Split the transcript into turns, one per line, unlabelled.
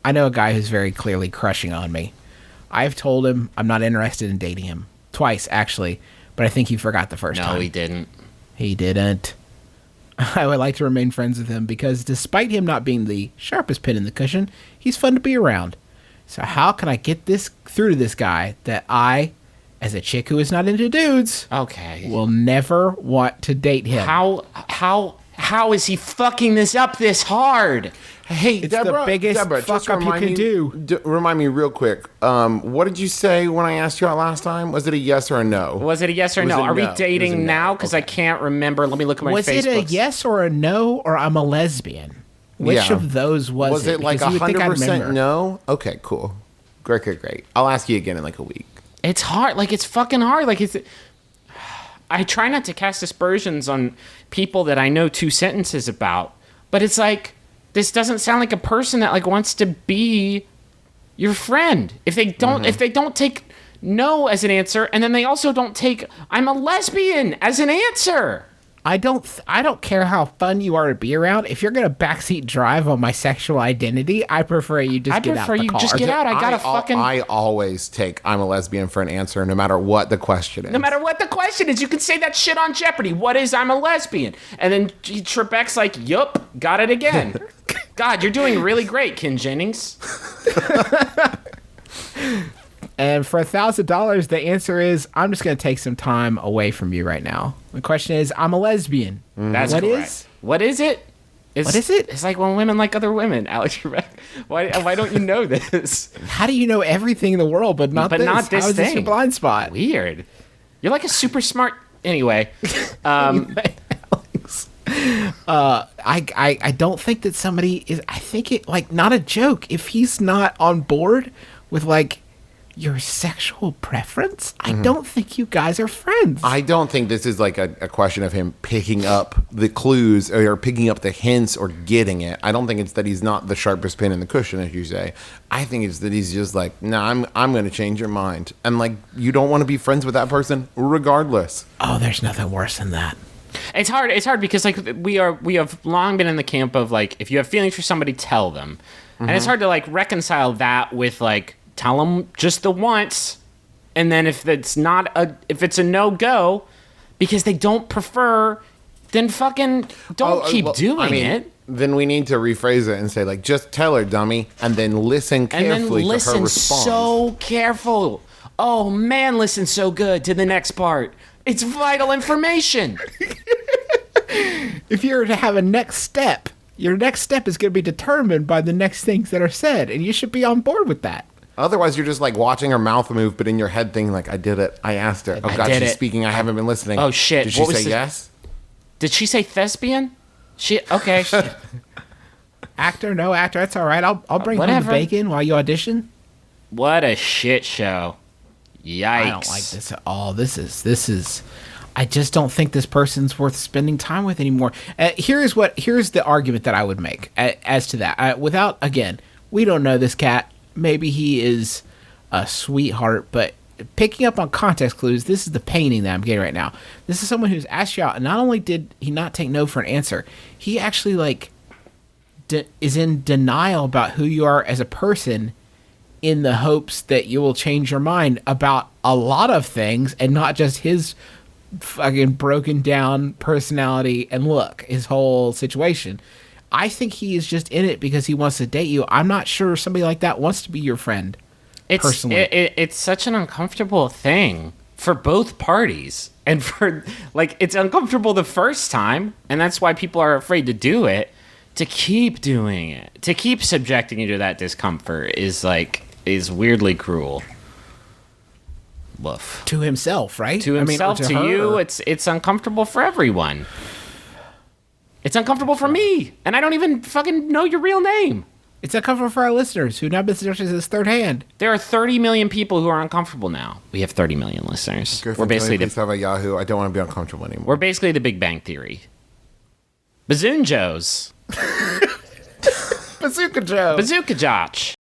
I know a guy who's very clearly crushing on me. I've told him I'm not interested in dating him. Twice, actually. But I think he forgot the first time.
No, he didn't.
He didn't. I would like to remain friends with him because despite him not being the sharpest pin in the cushion, he's fun to be around. So how can I get this through to this guy that I, as a chick who is not into dudes, will never want to date him?
How is he fucking this up this hard?
Hey,
It's
Deborah,
the biggest fuck up you can do.
Remind me real quick. What did you say when I asked you out last time? Was it a yes or a no?
Was it a yes or no? Are we dating now? Because I can't remember. Let me look at my Facebook.
Was it a yes or a no or I'm a lesbian? Which of those was it?
Was it like 100% no? Okay, cool. Great. I'll ask you again in like a week.
It's hard. Like, it's fucking hard. Like, I try not to cast aspersions on people that I know 2 sentences about, but it's like, this doesn't sound like a person that like wants to be your friend. If they don't take no as an answer, and then they also don't take I'm a lesbian as an answer.
I don't care how fun you are to be around. If you're gonna backseat drive on my sexual identity, I prefer you just get out the car.
Just get out.
I always take I'm a lesbian for an answer, no matter what the question is.
No matter what the question is, you can say that shit on Jeopardy. What is I'm a lesbian? And then Trebek's like, yup, got it again. God, you're doing really great, Ken Jennings.
And for $1,000, the answer is I'm just going to take some time away from you right now. The question is, I'm a lesbian.
That's correct. What is it?
What is it?
It's like when women like other women, Alex Trebek. Why don't you know this?
How do you know everything in the world, but not this? How is this your blind spot?
Weird. You're like a super smart... Anyway.
Alex. I don't think that somebody is... I think it, like, not a joke. If he's not on board with, like, your sexual preference, I don't think you guys are friends.
I don't think this is like a question of him picking up the clues or picking up the hints or getting it. I don't think it's that he's not the sharpest pin in the cushion, as you say. I think it's that he's just like, nah, I'm going to change your mind. And like, you don't want to be friends with that person regardless.
Oh, there's nothing worse than that.
It's hard because like we have long been in the camp of like, if you have feelings for somebody, tell them. And it's hard to like reconcile that with like, tell them just the once, and then if it's a no-go because they don't prefer, then fucking don't keep doing it.
Then we need to rephrase it and say like, just tell her, dummy, and then listen carefully to her response.
So careful. Oh man, listen so good to the next part. It's vital information.
If you're to have a next step, your next step is going to be determined by the next things that are said, and you should be on board with that.
Otherwise, you're just like watching her mouth move, but in your head thinking like, I did it. I asked her. Oh, God, she's speaking. I haven't been listening.
Oh, shit.
Did she say yes?
Did she say thespian? Okay.
Actor, no actor. That's all right. I'll bring home the bacon while you audition.
What a shit show. Yikes.
I don't like this at all. This is... I just don't think this person's worth spending time with anymore. Here's the argument that I would make as to that. Without, again, we don't know this cat. Maybe he is a sweetheart, but picking up on context clues, this is the painting that I'm getting right now. This is someone who's asked you out, and not only did he not take no for an answer, he actually like is in denial about who you are as a person in the hopes that you will change your mind about a lot of things and not just his fucking broken down personality and look, his whole situation. I think he is just in it because he wants to date you. I'm not sure somebody like that wants to be your friend. Personally,
it's such an uncomfortable thing for both parties, and for like it's uncomfortable the first time, and that's why people are afraid to do it. To keep doing it, to keep subjecting you to that discomfort is weirdly cruel. Woof.
To himself, right?
To himself, to you, it's uncomfortable for everyone. It's uncomfortable for me, and I don't even fucking know your real name.
It's uncomfortable for our listeners who now been suggested as third hand.
There are 30 million people who are uncomfortable now. We have 30 million listeners.
Griffin, we're basically please have a Yahoo. I don't want to be uncomfortable anymore.
We're basically the Big Bang Theory. Bazoon Joes.
Bazooka Joe.
Bazooka Josh.